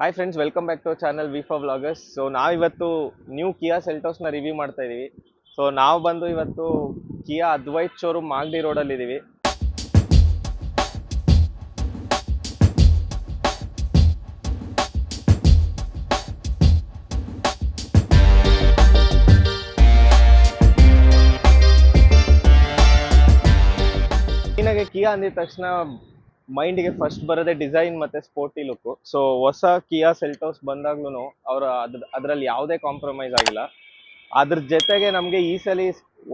Hi friends, welcome back to channel V for vloggers. So ನಾವಿವತ್ತು new Kia ಸೆಲ್ಟೋಸ್ನ review ಮಾಡ್ತಾ ಇದೀವಿ. So ನಾವು ಬಂದು ಇವತ್ತು ಕಿಯಾ ಅದ್ವೈತ್ ಶೋರೂಮ್ ಮಾಗಡಿ ರೋಡಲ್ಲಿ ಇದ್ದೀವಿ. ನಿನಗೆ ಕಿಯಾ ಅಂದಿದ ತಕ್ಷಣ ಮೈಂಡ್ಗೆ ಫಸ್ಟ್ ಬರೋದೇ ಡಿಸೈನ್ ಮತ್ತೆ ಸ್ಪೋರ್ಟಿ ಲುಕ್. ಸೊ ಹೊಸ ಕಿಯಾ ಸೆಲ್ಟೋಸ್ ಬಂದಾಗ್ಲೂ ಅವರು ಅದರಲ್ಲಿ ಯಾವುದೇ ಕಾಂಪ್ರಮೈಸ್ ಆಗಿಲ್ಲ. ಅದ್ರ ಜೊತೆಗೆ ನಮಗೆ ಈ ಸಲ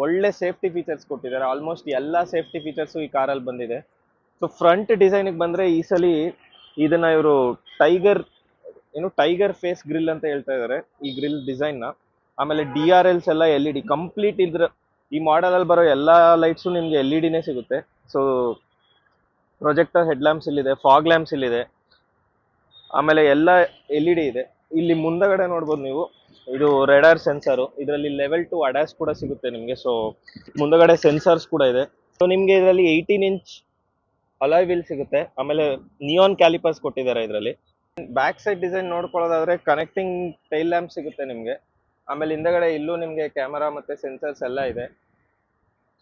ಒಳ್ಳೆ ಸೇಫ್ಟಿ ಫೀಚರ್ಸ್ ಕೊಟ್ಟಿದ್ದಾರೆ. ಆಲ್ಮೋಸ್ಟ್ ಎಲ್ಲ ಸೇಫ್ಟಿ ಫೀಚರ್ಸು ಈ ಕಾರಲ್ಲಿ ಬಂದಿದೆ. ಸೊ ಫ್ರಂಟ್ ಡಿಸೈನ್ಗೆ ಬಂದ್ರೆ ಈ ಸಲ ಇದನ್ನ ಇವರು ಟೈಗರ್ ಟೈಗರ್ ಫೇಸ್ ಗ್ರಿಲ್ ಅಂತ ಹೇಳ್ತಾ ಇದ್ದಾರೆ ಈ ಗ್ರಿಲ್ ಡಿಸೈನ್ ನ. ಆಮೇಲೆ DRLs ಎಲ್ಲ LED ಕಂಪ್ಲೀಟ್ ಇದ್ರ ಈ ಮಾಡೆಲ್ ಅಲ್ಲಿ ಬರೋ ಎಲ್ಲಾ ಲೈಟ್ಸು ನಿಮ್ಗೆ LED ನೇ ಸಿಗುತ್ತೆ. ಸೊ ಪ್ರೊಜೆಕ್ಟರ್ ಹೆಡ್ ಲ್ಯಾಂಪ್ಸ್ ಇಲ್ಲಿದೆ, ಫಾಗ್ ಲ್ಯಾಂಪ್ಸ್ ಇಲ್ಲಿದೆ, ಆಮೇಲೆ ಎಲ್ಲ LED ಇದೆ. ಇಲ್ಲಿ ಮುಂದಗಡೆ ನೋಡ್ಬೋದು ನೀವು, ಇದು ರೆಡಾರ್ ಸೆನ್ಸರ್. ಇದರಲ್ಲಿ ಲೆವೆಲ್ 2 ಅಡ್ಯಾಸ್ ಕೂಡ ಸಿಗುತ್ತೆ ನಿಮಗೆ. ಸೊ ಮುಂದಗಡೆ ಸೆನ್ಸರ್ಸ್ ಕೂಡ ಇದೆ. ಸೊ ನಿಮ್ಗೆ ಇದರಲ್ಲಿ 18 ಇಂಚ್ ಅಲಾಯ್ ವೀಲ್ ಸಿಗುತ್ತೆ. ಆಮೇಲೆ ನಿಯಾನ್ ಕ್ಯಾಲಿಪರ್ಸ್ ಕೊಟ್ಟಿದ್ದಾರೆ ಇದರಲ್ಲಿ. ಬ್ಯಾಕ್ ಸೈಡ್ ಡಿಸೈನ್ ನೋಡ್ಕೊಳ್ಳೋದಾದ್ರೆ ಕನೆಕ್ಟಿಂಗ್ ಟೈಲ್ ಲ್ಯಾಂಪ್ ಸಿಗುತ್ತೆ ನಿಮ್ಗೆ. ಆಮೇಲೆ ಹಿಂದಗಡೆ ಇಲ್ಲೂ ನಿಮ್ಗೆ ಕ್ಯಾಮರಾ ಮತ್ತೆ ಸೆನ್ಸರ್ಸ್ ಎಲ್ಲ ಇದೆ.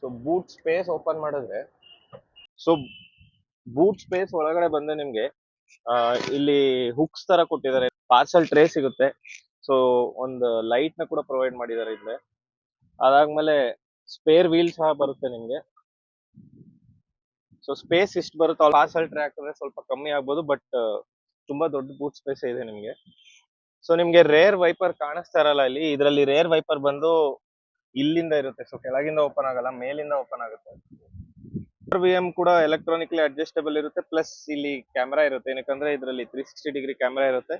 ಸೊ ಬೂಟ್ ಸ್ಪೇಸ್ ಓಪನ್ ಮಾಡಿದ್ರೆ, ಸೊ ಬೂಟ್ ಸ್ಪೇಸ್ ಒಳಗಡೆ ಬಂದ್ರೆ ನಿಮ್ಗೆ ಇಲ್ಲಿ ಹುಕ್ಸ್ ತರ ಕೊಟ್ಟಿದ್ದಾರೆ. ಪಾರ್ಸಲ್ ಟ್ರೇ ಸಿಗುತ್ತೆ. ಸೊ ಒಂದು ಲೈಟ್ ನ ಕೂಡ ಪ್ರೊವೈಡ್ ಮಾಡಿದ್ದಾರೆ ಇಲ್ಲೇ. ಅದಾದ್ಮೇಲೆ ಸ್ಪೇರ್ ವೀಲ್ ಸಹ ಬರುತ್ತೆ ನಿಮ್ಗೆ. ಸೊ ಸ್ಪೇಸ್ ಇಷ್ಟು ಬರುತ್ತೆ. ಪಾರ್ಸಲ್ ಟ್ರೇ ಹಾಕಿದ್ರೆ ಸ್ವಲ್ಪ ಕಮ್ಮಿ ಆಗ್ಬೋದು, ಬಟ್ ತುಂಬಾ ದೊಡ್ಡ ಬೂಟ್ ಸ್ಪೇಸ್ ಇದೆ ನಿಮ್ಗೆ. ಸೊ ನಿಮ್ಗೆ ರೇರ್ ವೈಪರ್ ಕಾಣಿಸ್ತಾ ಇರಲ್ಲ ಇಲ್ಲಿ. ಇದರಲ್ಲಿ ರೇರ್ ವೈಪರ್ ಬಂದು ಇಲ್ಲಿಂದ ಇರುತ್ತೆ. ಸೊ ಕೆಳಗಿಂದ ಓಪನ್ ಆಗಲ್ಲ, ಮೇಲಿಂದ ಓಪನ್ ಆಗುತ್ತೆ. VM ಕೂಡ ಎಲೆಕ್ಟ್ರಾನಿಕ್ಲಿ ಅಡ್ಜಸ್ಟಬಲ್ ಇರುತ್ತೆ. ಪ್ಲಸ್ ಇಲ್ಲಿ ಕ್ಯಾಮ್ರಾ ಇರುತ್ತೆ, ಏನಕ್ಕಂದ್ರೆ ಇದರಲ್ಲಿ 360 ಡಿಗ್ರಿ ಕ್ಯಾಮ್ರಾ ಇರುತ್ತೆ.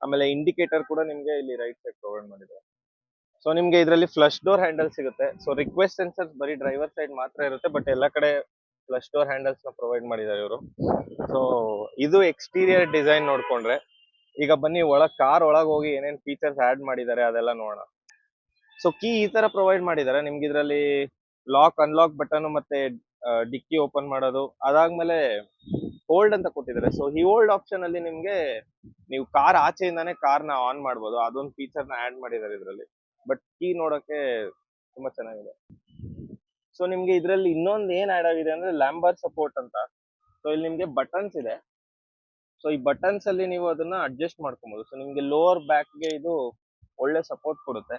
ಆಮೇಲೆ ಇಂಡಿಕೇಟರ್ ಕೂಡ ನಿಮ್ಗೆ ಇಲ್ಲಿ ರೈಟ್ ಸೈಡ್ ಪ್ರೊವೈಡ್ ಮಾಡಿದ್ದಾರೆ. ಸೊ ನಿಮ್ಗೆ ಇದರಲ್ಲಿ ಫ್ಲಶ್ ಡೋರ್ ಹ್ಯಾಂಡಲ್ ಸಿಗುತ್ತೆ. ಸೊ ರಿಕ್ವೆಸ್ಟ್ ಸೆನ್ಸರ್ಸ್ ಬರೀ ಡ್ರೈವರ್ ಸೈಡ್ ಮಾತ್ರ ಇರುತ್ತೆ, ಬಟ್ ಎಲ್ಲ ಕಡೆ ಫ್ಲಶ್ ಡೋರ್ ಹ್ಯಾಂಡಲ್ಸ್ ನ ಪ್ರೊವೈಡ್ ಮಾಡಿದ್ದಾರೆ ಇವರು. ಸೊ ಇದು ಎಕ್ಸ್ಟೀರಿಯರ್ ಡಿಸೈನ್ ನೋಡ್ಕೊಂಡ್ರೆ. ಈಗ ಬನ್ನಿ ಕಾರ್ ಒಳಗೆ ಹೋಗಿ ಏನೇನ್ ಫೀಚರ್ಸ್ ಆಡ್ ಮಾಡಿದ್ದಾರೆ ಅದೆಲ್ಲ ನೋಡೋಣ. ಸೊ ಕೀ ಈ ತರ ಪ್ರೊವೈಡ್ ಮಾಡಿದ್ದಾರೆ ನಿಮ್ಗೆ. ಇದರಲ್ಲಿ ಲಾಕ್ ಅನ್ಲಾಕ್ ಬಟನ್ ಮತ್ತೆ ಡಿಕ್ಕಿ ಓಪನ್ ಮಾಡೋದು, ಅದಾದ್ಮೇಲೆ ಹೋಲ್ಡ್ ಅಂತ ಕೊಟ್ಟಿದ್ದಾರೆ. ಸೊ ಈ ಹೋಲ್ಡ್ ಆಪ್ಷನ್ ಅಲ್ಲಿ ನಿಮ್ಗೆ ನೀವು ಕಾರ್ ಆಚೆಯಿಂದಾನೇ ಕಾರ್ನ ಆನ್ ಮಾಡ್ಬೋದು. ಅದೊಂದು ಫೀಚರ್ ನ ಆಡ್ ಮಾಡಿದ್ದಾರೆ ಇದರಲ್ಲಿ. ಬಟ್ ಕೀ ನೋಡಕ್ಕೆ ತುಂಬಾ ಚೆನ್ನಾಗಿದೆ. ಸೊ ನಿಮ್ಗೆ ಇದರಲ್ಲಿ ಇನ್ನೊಂದು ಏನ್ ಆಡ್ ಆಗಿದೆ ಅಂದ್ರೆ ಲ್ಯಾಂಬರ್ ಸಪೋರ್ಟ್ ಅಂತ. ಸೊ ಇಲ್ಲಿ ನಿಮ್ಗೆ ಬಟನ್ಸ್ ಇದೆ. ಸೊ ಈ ಬಟನ್ಸ್ ಅಲ್ಲಿ ನೀವು ಅದನ್ನ ಅಡ್ಜಸ್ಟ್ ಮಾಡ್ಕೊಬಹುದು. ಸೊ ನಿಮ್ಗೆ ಲೋವರ್ ಬ್ಯಾಕ್ ಗೆ ಇದು ಒಳ್ಳೆ ಸಪೋರ್ಟ್ ಕೊಡುತ್ತೆ.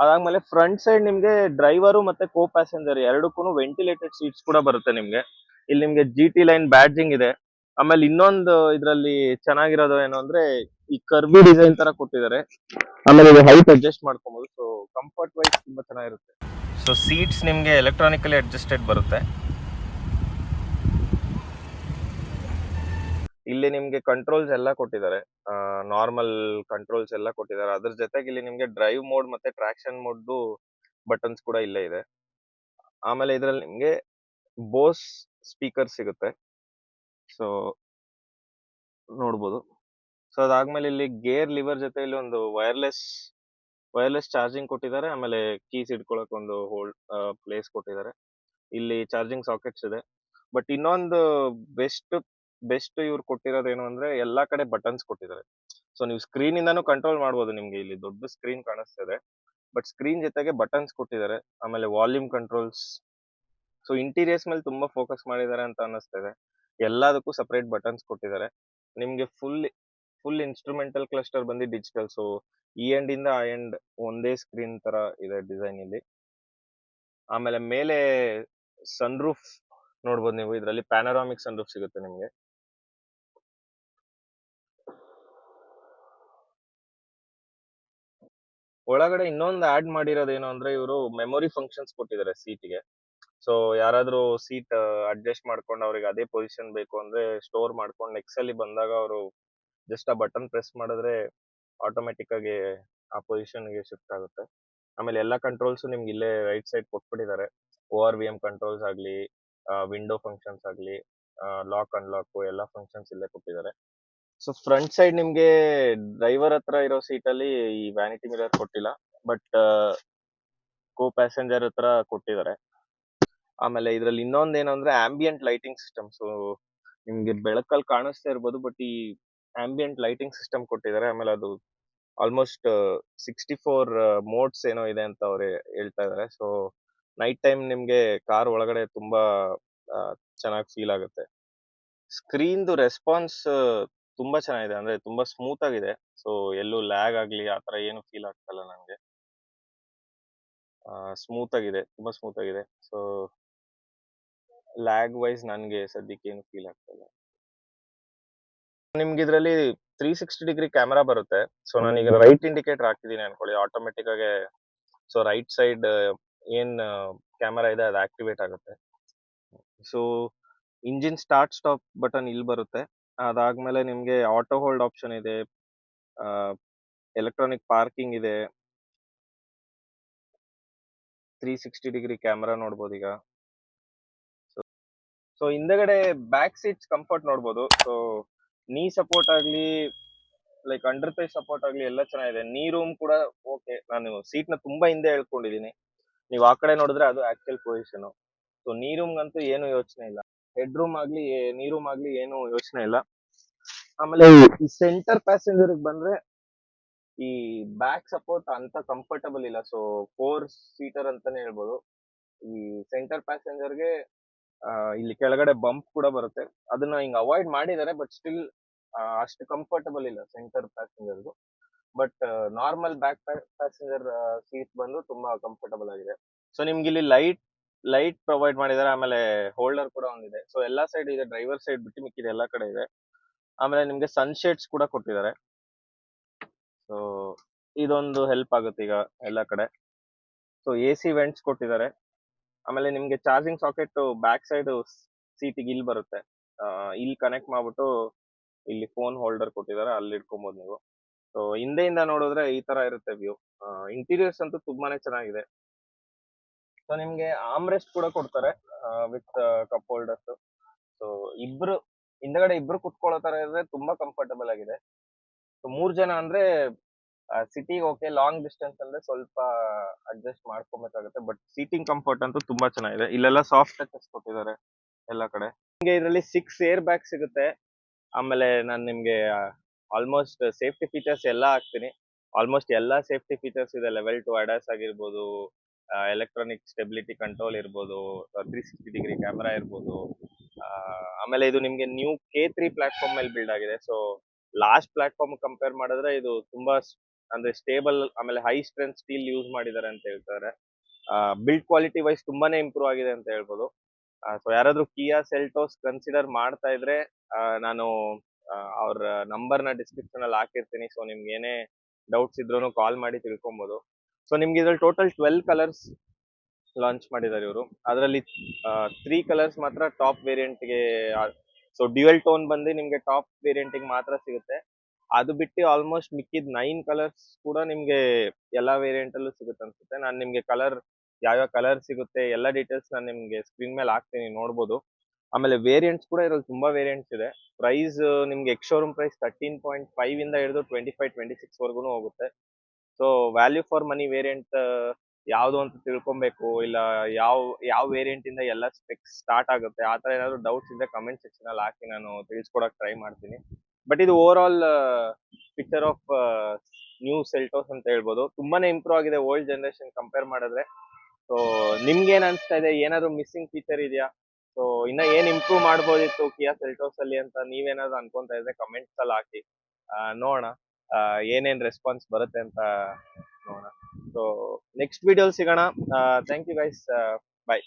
ಅದಾದ್ಮೇಲೆ ಫ್ರಂಟ್ ಸೈಡ್ ನಿಮ್ಗೆ ಡ್ರೈವರು ಮತ್ತೆ ಕೋ ಪ್ಯಾಸೆಂಜರ್ ಎರಡಕ್ಕೂ ವೆಂಟಿಲೇಟೆಡ್ ಸೀಟ್ಸ್ ಕೂಡ ಬರುತ್ತೆ ನಿಮ್ಗೆ. ಇಲ್ಲಿ ನಿಮ್ಗೆ GT ಲೈನ್ ಬ್ಯಾಡ್ಜಿಂಗ್ ಇದೆ. ಆಮೇಲೆ ಇನ್ನೊಂದು ಇದರಲ್ಲಿ ಚೆನ್ನಾಗಿರೋದು ಏನು ಅಂದ್ರೆ ಈ ಕರ್ವಿ ಡಿಸೈನ್ ತರ ಕೊಟ್ಟಿದ್ದಾರೆ. ಆಮೇಲೆ ಇದು ಹೈಟ್ ಅಡ್ಜಸ್ಟ್ ಮಾಡ್ಕೊಬಹುದು. ಸೊ ಕಂಫರ್ಟ್ ವೈಸ್ ತುಂಬಾ ಚೆನ್ನಾಗಿರುತ್ತೆ. ಸೊ ಸೀಟ್ಸ್ ನಿಮ್ಗೆ ಎಲೆಕ್ಟ್ರಾನಿಕಲಿ ಅಡ್ಜಸ್ಟೆಡ್ ಬರುತ್ತೆ. ಇಲ್ಲಿ ನಿಮ್ಗೆ ಕಂಟ್ರೋಲ್ಸ್ ಎಲ್ಲ ಕೊಟ್ಟಿದ್ದಾರೆ. ನಾರ್ಮಲ್ ಕಂಟ್ರೋಲ್ಸ್ ಎಲ್ಲ ಕೊಟ್ಟಿದ್ದಾರೆ. ಅದ್ರ ಜೊತೆಗೆ ಇಲ್ಲಿ ನಿಮ್ಗೆ ಡ್ರೈವ್ ಮೋಡ್ ಮತ್ತೆ ಟ್ರಾಕ್ಷನ್ ಮೋಡ್ ಬಟನ್ಸ್ ಕೂಡ ಇಲ್ಲೇ ಇದೆ. ಆಮೇಲೆ ಇದ್ರಲ್ಲಿ ನಿಮ್ಗೆ ಬೋಸ್ ಸ್ಪೀಕರ್ ಸಿಗುತ್ತೆ. ಸೊ ನೋಡ್ಬೋದು. ಸೊ ಅದಾದ್ಮೇಲೆ ಇಲ್ಲಿ ಗೇರ್ ಲಿವರ್ ಜೊತೆ ಇಲ್ಲಿ ಒಂದು ವೈರ್ಲೆಸ್ ಚಾರ್ಜಿಂಗ್ ಕೊಟ್ಟಿದ್ದಾರೆ. ಆಮೇಲೆ ಕೀಸ್ ಇಟ್ಕೊಳಕ್ ಒಂದು ಪ್ಲೇಸ್ ಕೊಟ್ಟಿದ್ದಾರೆ. ಇಲ್ಲಿ ಚಾರ್ಜಿಂಗ್ ಸಾಕೆಟ್ಸ್ ಇದೆ. ಬಟ್ ಇನ್ನೊಂದು ಬೆಸ್ಟ್ ಬೆಸ್ಟ್ ಇವ್ರು ಕೊಟ್ಟಿರೋದೇನು ಅಂದ್ರೆ ಎಲ್ಲಾ ಕಡೆ ಬಟನ್ಸ್ ಕೊಟ್ಟಿದ್ದಾರೆ. ಸೊ ನೀವು ಸ್ಕ್ರೀನ್ ಇಂದಾನು ಕಂಟ್ರೋಲ್ ಮಾಡ್ಬೋದು. ನಿಮ್ಗೆ ಇಲ್ಲಿ ದೊಡ್ಡ ಸ್ಕ್ರೀನ್ ಕಾಣಿಸ್ತಿದೆ, ಬಟ್ ಸ್ಕ್ರೀನ್ ಜೊತೆಗೆ ಬಟನ್ಸ್ ಕೊಟ್ಟಿದ್ದಾರೆ. ಆಮೇಲೆ ವಾಲ್ಯೂಮ್ ಕಂಟ್ರೋಲ್ಸ್. ಸೊ ಇಂಟೀರಿಯರ್ಸ್ ಮೇಲೆ ತುಂಬಾ ಫೋಕಸ್ ಮಾಡಿದ್ದಾರೆ ಅಂತ ಅನ್ನಿಸ್ತಿದೆ. ಎಲ್ಲದಕ್ಕೂ ಸಪರೇಟ್ ಬಟನ್ಸ್ ಕೊಟ್ಟಿದ್ದಾರೆ. ನಿಮ್ಗೆ ಫುಲ್ ಇನ್ಸ್ಟ್ರೂಮೆಂಟಲ್ ಕ್ಲಸ್ಟರ್ ಬಂದು ಡಿಜಿಟಲ್. ಸೊ ಈ ಎಂಡ್ ಇಂದ ಆ ಎಂಡ್ ಒಂದೇ ಸ್ಕ್ರೀನ್ ತರ ಇದೆ ಡಿಸೈನ್ ಇಲ್ಲಿ. ಆಮೇಲೆ ಮೇಲೆ ಸನ್ರೂಫ್ ನೋಡ್ಬೋದು ನೀವು. ಇದರಲ್ಲಿ ಪ್ಯಾನರಾಮಿಕ್ ಸನ್ರೂಫ್ ಸಿಗುತ್ತೆ ನಿಮ್ಗೆ. ಒಳಗಡೆ ಇನ್ನೊಂದು ಆಡ್ ಮಾಡಿರೋದೇನು ಅಂದ್ರೆ ಇವರು ಮೆಮೊರಿ ಫಂಕ್ಷನ್ಸ್ ಕೊಟ್ಟಿದ್ದಾರೆ ಸೀಟ್ಗೆ. ಸೊ ಯಾರಾದ್ರೂ ಸೀಟ್ ಅಡ್ಜಸ್ಟ್ ಮಾಡ್ಕೊಂಡು ಅವ್ರಿಗೆ ಅದೇ ಪೊಸಿಷನ್ ಬೇಕು ಅಂದ್ರೆ ಸ್ಟೋರ್ ಮಾಡ್ಕೊಂಡು ನೆಕ್ಸ್ಟ್ ಅಲ್ಲಿ ಬಂದಾಗ ಅವರು ಜಸ್ಟ್ ಆ ಬಟನ್ ಪ್ರೆಸ್ ಮಾಡಿದ್ರೆ ಆಟೋಮೆಟಿಕ್ ಆಗಿ ಆ ಪೊಸಿಷನ್ ಗೆ ಶಿಫ್ಟ್ ಆಗುತ್ತೆ. ಆಮೇಲೆ ಎಲ್ಲ ಕಂಟ್ರೋಲ್ಸ್ ನಿಮ್ಗೆ ಇಲ್ಲೇ ರೈಟ್ ಸೈಡ್ ಕೊಟ್ಬಿಟ್ಟಿದ್ದಾರೆ. ORVM ಕಂಟ್ರೋಲ್ಸ್ ಆಗ್ಲಿ, ವಿಂಡೋ ಫಂಕ್ಷನ್ಸ್ ಆಗ್ಲಿ, ಲಾಕ್ ಅನ್ಲಾಕ್ ಎಲ್ಲ ಫಂಕ್ಷನ್ಸ್ ಇಲ್ಲೇ ಕೊಟ್ಟಿದ್ದಾರೆ. ಸೊ ಫ್ರಂಟ್ ಸೈಡ್ ನಿಮ್ಗೆ ಡ್ರೈವರ್ ಹತ್ರ ಇರೋ ಸೀಟ್ ಅಲ್ಲಿ ಈ ವ್ಯಾನಿಟಿ ಮಿರರ್ ಕೊಟ್ಟಿಲ್ಲ, ಬಟ್ ಕೋ ಪ್ಯಾಸೆಂಜರ್ ಹತ್ರ ಕೊಟ್ಟಿದ್ದಾರೆ. ಆಮೇಲೆ ಇದ್ರಲ್ಲಿ ಇನ್ನೊಂದ್ ಏನು ಅಂದ್ರೆ ಆಂಬಿಯಂಟ್ ಲೈಟಿಂಗ್ ಸಿಸ್ಟಮ್. ಸೊ ನಿಮ್ಗೆ ಬೆಳಕಲ್ಲಿ ಕಾಣಿಸ್ತಾ ಇರ್ಬೋದು, ಬಟ್ ಈ ಆಂಬಿಯಂಟ್ ಲೈಟಿಂಗ್ ಸಿಸ್ಟಮ್ ಕೊಟ್ಟಿದ್ದಾರೆ. ಆಮೇಲೆ ಅದು ಆಲ್ಮೋಸ್ಟ್ 64 ಮೋಡ್ಸ್ ಏನೋ ಇದೆ ಅಂತ ಅವ್ರು ಹೇಳ್ತಾ ಇದಾರೆ. ಸೊ ನೈಟ್ ಟೈಮ್ ನಿಮ್ಗೆ ಕಾರ್ ಒಳಗಡೆ ತುಂಬಾ ಚೆನ್ನಾಗಿ ಫೀಲ್ ಆಗುತ್ತೆ. ಸ್ಕ್ರೀನ್ದು ರೆಸ್ಪಾನ್ಸ್ ತುಂಬಾ ಚೆನ್ನಾಗಿದೆ, ಅಂದ್ರೆ ತುಂಬಾ ಸ್ಮೂತ್ ಆಗಿದೆ. ಸೊ ಎಲ್ಲೂ ಲ್ಯಾಗ್ ಆಗ್ಲಿ ಆತರ ಏನು ಫೀಲ್ ಆಗ್ತಲ್ಲ ನನಗೆ. ಸ್ಮೂತ್ ಆಗಿದೆ, ತುಂಬಾ ಸ್ಮೂತ್ ಆಗಿದೆ. ಸೊ ಲ್ಯಾಗ್ ವೈಸ್ ನನ್ಗೆ ಸದ್ಯಕ್ಕೆ ಏನು ಫೀಲ್ ಆಗ್ತಲ್ಲ. ನಿಮ್ಗೆ ಇದರಲ್ಲಿ 360 ಡಿಗ್ರಿ ಕ್ಯಾಮೆರಾ ಬರುತ್ತೆ. ಸೊ ನಾನೀಗ ರೈಟ್ ಇಂಡಿಕೇಟರ್ ಹಾಕಿದೀನಿ ಅನ್ಕೊಳ್ಳಿ, ಆಟೋಮೆಟಿಕ್ ಆಗಿ ಸೊ ರೈಟ್ ಸೈಡ್ ಏನ್ ಕ್ಯಾಮೆರಾ ಇದೆ ಅದು ಆಕ್ಟಿವೇಟ್ ಆಗುತ್ತೆ. So engine start stop button ಇಲ್ಲಿ ಬರುತ್ತೆ. ಅದಾದ್ಮೇಲೆ ನಿಮ್ಗೆ ಆಟೋ ಹೋಲ್ಡ್ ಆಪ್ಷನ್ ಇದೆ, ಎಲೆಕ್ಟ್ರಾನಿಕ್ ಪಾರ್ಕಿಂಗ್ ಇದೆ, 360 ಡಿಗ್ರಿ ಕ್ಯಾಮೆರಾ ನೋಡ್ಬೋದು ಈಗ. ಸೊ ಹಿಂದೆಗಡೆ ಬ್ಯಾಕ್ ಸೀಟ್ಸ್ ಕಂಫರ್ಟ್ ನೋಡ್ಬೋದು. ಸೊ ನೀ ಸಪೋರ್ಟ್ ಆಗ್ಲಿ, ಲೈಕ್ ಅಂಡರ್ ಪೇ ಸಪೋರ್ಟ್ ಆಗ್ಲಿ ಎಲ್ಲ ಚೆನ್ನಾಗಿದೆ. ನೀ ರೂಮ್ ಕೂಡ ಓಕೆ. ನಾನು ಸೀಟ್ ನ ತುಂಬಾ ಹಿಂದೆ ಹೇಳ್ಕೊಂಡಿದೀನಿ, ನೀವು ಆ ಕಡೆ ನೋಡಿದ್ರೆ ಅದು ಆಕ್ಚುಯಲ್ ಪೊಸಿಷನ್. ಸೊ ನೀ ರೂಮ್ ಗಂತೂ ಏನು ಯೋಚನೆ ಇಲ್ಲ, ಹೆಡ್ ರೂಮ್ ಆಗ್ಲಿ ನೀ ರೂಮ್ ಆಗ್ಲಿ ಏನು ಯೋಚನೆ ಇಲ್ಲ. ಆಮೇಲೆ ಈ ಸೆಂಟರ್ ಪ್ಯಾಸೆಂಜರ್ ಬಂದ್ರೆ ಈ ಬ್ಯಾಕ್ ಸಪೋರ್ಟ್ ಅಂತ ಕಂಫರ್ಟಬಲ್ ಇಲ್ಲ. ಸೊ 4 ಸೀಟರ್ ಅಂತಾನೆ ಹೇಳ್ಬೋದು. ಈ ಸೆಂಟರ್ ಪ್ಯಾಸೆಂಜರ್ಗೆ ಇಲ್ಲಿ ಕೆಳಗಡೆ ಬಂಪ್ ಕೂಡ ಬರುತ್ತೆ, ಅದನ್ನ ಹಿಂಗ್ ಅವಾಯ್ಡ್ ಮಾಡಿದ್ದಾರೆ. ಬಟ್ ಸ್ಟಿಲ್ ಅಷ್ಟು ಕಂಫರ್ಟಬಲ್ ಇಲ್ಲ ಸೆಂಟರ್ ಪ್ಯಾಸೆಂಜರ್ದು. But normal back passenger seat ಬಂದು ತುಂಬಾ ಕಂಫರ್ಟಬಲ್ ಆಗಿದೆ. ಸೊ ನಿಮ್ಗೆ ಇಲ್ಲಿ ಲೈಟ್ ಪ್ರೊವೈಡ್ ಮಾಡಿದ್ದಾರೆ, ಆಮೇಲೆ ಹೋಲ್ಡರ್ ಕೂಡ ಒಂದಿದೆ. ಸೊ ಎಲ್ಲಾ ಸೈಡ್ ಇದೆ, ಡ್ರೈವರ್ ಸೈಡ್ ಬಿಟ್ಟು ಮಿಕ್ಕಿದೆ ಎಲ್ಲಾ ಕಡೆ ಇದೆ. ಆಮೇಲೆ ನಿಮ್ಗೆ ಸನ್ಶೇಡ್ಸ್ ಕೂಡ ಕೊಟ್ಟಿದ್ದಾರೆ. ಸೊ ಇದೊಂದು ಹೆಲ್ಪ್ ಆಗುತ್ತೆ ಈಗ ಎಲ್ಲಾ ಕಡೆ. ಸೊ AC ವೆಂಟ್ಸ್ ಕೊಟ್ಟಿದ್ದಾರೆ. ಆಮೇಲೆ ನಿಮ್ಗೆ ಚಾರ್ಜಿಂಗ್ ಸಾಕೆಟ್ ಬ್ಯಾಕ್ ಸೈಡ್ ಸೀಟಿಗೆ ಇಲ್ಲಿ ಬರುತ್ತೆ. ಇಲ್ಲಿ ಕನೆಕ್ಟ್ ಮಾಡ್ಬಿಟ್ಟು ಇಲ್ಲಿ ಫೋನ್ ಹೋಲ್ಡರ್ ಕೊಟ್ಟಿದ್ದಾರೆ, ಅಲ್ಲಿ ಇಟ್ಕೊಬಹುದು ನೀವು. ಸೊ ಹಿಂದೆಯಿಂದ ನೋಡಿದ್ರೆ ಈ ತರ ಇರುತ್ತೆ ವ್ಯೂ. ಇಂಟೀರಿಯರ್ಸ್ ಅಂತೂ ತುಂಬಾನೇ ಚೆನ್ನಾಗಿದೆ. ಸೊ ನಿಮ್ಗೆ ಆಮ್ರೆಸ್ಟ್ ಕೂಡ ಕೊಡ್ತಾರೆ ವಿತ್ ಕಪ್ ಹೋಲ್ಡರ್ಸ್. ಸೊ ಇಬ್ರು ಹಿಂದಗಡೆ ಇಬ್ರು ಕುತ್ಕೊಳ್ಳೋ ತರ ಇದ್ರೆ ತುಂಬಾ ಕಂಫರ್ಟಬಲ್ ಆಗಿದೆ. ಸೊ 3 ಜನ ಅಂದ್ರೆ ಸಿಟಿಗೆ ಓಕೆ, ಲಾಂಗ್ ಡಿಸ್ಟೆನ್ಸ್ ಅಂದ್ರೆ ಸ್ವಲ್ಪ ಅಡ್ಜಸ್ಟ್ ಮಾಡ್ಕೊಬೇಕಾಗುತ್ತೆ. ಬಟ್ ಸೀಟಿಂಗ್ ಕಂಫರ್ಟ್ ಅಂತೂ ತುಂಬಾ ಚೆನ್ನಾಗಿದೆ. ಇಲ್ಲೆಲ್ಲ ಸಾಫ್ಟ್ ಟಚಸ್ ಕೊಟ್ಟಿದ್ದಾರೆ ಎಲ್ಲಾ ಕಡೆ. ನಿಮ್ಗೆ ಇದರಲ್ಲಿ 6 ಏರ್ ಬ್ಯಾಗ್ ಸಿಗುತ್ತೆ. ಆಮೇಲೆ ನಾನು ನಿಮ್ಗೆ ಆಲ್ಮೋಸ್ಟ್ ಸೇಫ್ಟಿ ಫೀಚರ್ಸ್ ಎಲ್ಲ ಹಾಕ್ತೀನಿ. ಆಲ್ಮೋಸ್ಟ್ ಎಲ್ಲಾ ಸೇಫ್ಟಿ ಫೀಚರ್ಸ್ ಇದೆ. ಲೆವೆಲ್ 2 ಅಡಾಸ್ ಆಗಿರ್ಬೋದು, ಎಲೆಕ್ಟ್ರಾನಿಕ್ ಸ್ಟೆಬಿಲಿಟಿ ಕಂಟ್ರೋಲ್ ಇರ್ಬೋದು, 360 ಡಿಗ್ರಿ ಕ್ಯಾಮೆರಾ ಇರ್ಬೋದು. ಆಮೇಲೆ ಇದು ನಿಮ್ಗೆ ನ್ಯೂ K3 ಪ್ಲಾಟ್ಫಾರ್ಮ್ ಮೇಲೆ ಬಿಲ್ಡ್ ಆಗಿದೆ. ಸೊ ಲಾಸ್ಟ್ ಪ್ಲಾಟ್ಫಾರ್ಮ್ ಕಂಪೇರ್ ಮಾಡಿದ್ರೆ ಇದು ತುಂಬಾ ಅಂದ್ರೆ ಸ್ಟೇಬಲ್, ಆಮೇಲೆ ಹೈ ಸ್ಟ್ರೆಂತ್ ಸ್ಟೀಲ್ ಯೂಸ್ ಮಾಡಿದ್ದಾರೆ ಅಂತ ಹೇಳ್ತಾರೆ. ಬಿಲ್ಡ್ ಕ್ವಾಲಿಟಿ ವೈಸ್ ತುಂಬಾನೇ ಇಂಪ್ರೂವ್ ಆಗಿದೆ ಅಂತ ಹೇಳ್ಬೋದು. ಸೊ ಯಾರಾದ್ರೂ ಕಿಯಾ ಸೆಲ್ಟೋಸ್ ಕನ್ಸಿಡರ್ ಮಾಡ್ತಾ ಇದ್ರೆ ನಾನು ಅವ್ರ ನಂಬರ್ನ ಡಿಸ್ಕ್ರಿಪ್ಷನ್ ಅಲ್ಲಿ ಹಾಕಿರ್ತೀನಿ. ಸೊ ನಿಮ್ಗೆ ಏನೇ ಡೌಟ್ಸ್ ಇದ್ರೂ ಕಾಲ್ ಮಾಡಿ ತಿಳ್ಕೊಬಹುದು. ಸೊ ನಿಮ್ಗೆ ಇದ್ರಲ್ಲಿ ಟೋಟಲ್ 12 ಕಲರ್ಸ್ ಲಾಂಚ್ ಮಾಡಿದ್ದಾರೆ ಇವರು. ಅದರಲ್ಲಿ 3 ಕಲರ್ಸ್ ಮಾತ್ರ ಟಾಪ್ ವೇರಿಯಂಟ್ಗೆ. ಸೊ ಡ್ಯುಯಲ್ ಟೋನ್ ಬಂದು ನಿಮ್ಗೆ ಟಾಪ್ ವೇರಿಯಂಟಿಗೆ ಮಾತ್ರ ಸಿಗುತ್ತೆ. ಅದು ಬಿಟ್ಟು ಆಲ್ಮೋಸ್ಟ್ ಮಿಕ್ಕಿದ್ 9 ಕಲರ್ಸ್ ಕೂಡ ನಿಮ್ಗೆ ಎಲ್ಲಾ ವೇರಿಯಂಟ್ ಅಲ್ಲೂ ಸಿಗುತ್ತೆ ಅನ್ಸುತ್ತೆ. ನಾನು ನಿಮ್ಗೆ ಯಾವ್ಯಾವ ಕಲರ್ ಸಿಗುತ್ತೆ ಎಲ್ಲ ಡೀಟೇಲ್ಸ್ ನಾನು ನಿಮ್ಗೆ ಸ್ಕ್ರೀನ್ ಮೇಲೆ ಹಾಕ್ತೀನಿ, ನೋಡ್ಬೋದು. ಆಮೇಲೆ ವೇರಿಯಂಟ್ಸ್ ಕೂಡ ಇದ್ರಲ್ಲಿ ತುಂಬಾ ವೇರಿಯಂಟ್ಸ್ ಇದೆ. ಪ್ರೈಸ್ ನಿಮ್ಗೆ ಎಕ್ಸ್ ಶೋರೂಮ್ ಪ್ರೈಸ್ 13.5 ಇಂದ ಹಿಡಿದು 25-26 ವರ್ಗು ಹೋಗುತ್ತೆ. So value for money variant ಯಾವ್ದು ಅಂತ ತಿಳ್ಕೊಬೇಕು, ಇಲ್ಲ ಯಾವ ವೇರಿಯಂಟ್ ಇಂದ ಎಲ್ಲ ಸ್ಪೆಕ್ಸ್ ಸ್ಟಾರ್ಟ್ ಆಗುತ್ತೆ, ಆತರ ಏನಾದ್ರು ಡೌಟ್ಸ್ ಇದ್ರೆ ಕಮೆಂಟ್ ಸೆಕ್ಷನ್ ಅಲ್ಲಿ ಹಾಕಿ, ನಾನು ತಿಳಿಸ್ಕೊಡಕ್ ಟ್ರೈ ಮಾಡ್ತೀನಿ. ಬಟ್ ಇದು over all picture of new Seltos ಅಂತ ಹೇಳ್ಬೋದು. ತುಂಬಾನೇ ಇಂಪ್ರೂವ್ ಆಗಿದೆ ಓಲ್ಡ್ ಜನರೇಷನ್ ಕಂಪೇರ್ ಮಾಡಿದ್ರೆ. ಸೊ ನಿಮ್ಗೆ ಏನ್ ಅನ್ಸ್ತಾ ಇದೆ, ಏನಾದ್ರು ಮಿಸ್ಸಿಂಗ್ ಫೀಚರ್ ಇದೆಯಾ? ಸೊ ಇನ್ನ ಏನ್ ಇಂಪ್ರೂವ್ ಮಾಡ್ಬೋದಿತ್ತು ಕಿಯಾ ಸೆಲ್ಟೋಸ್ ಅಲ್ಲಿ ಅಂತ ನೀವೇನಾದ್ರು ಅನ್ಕೊಂತಾ ಇದ್ರೆ ಕಮೆಂಟ್ಸ್ ಅಲ್ಲಿ ಹಾಕಿ, ನೋಡೋಣ ಏನೇನ್ ರೆಸ್ಪಾನ್ಸ್ ಬರುತ್ತೆ ಅಂತ ನೋಡೋಣ. ಸೊ ನೆಕ್ಸ್ಟ್ ವಿಡಿಯೋ ಸಿಗೋಣ. Thank you guys, bye.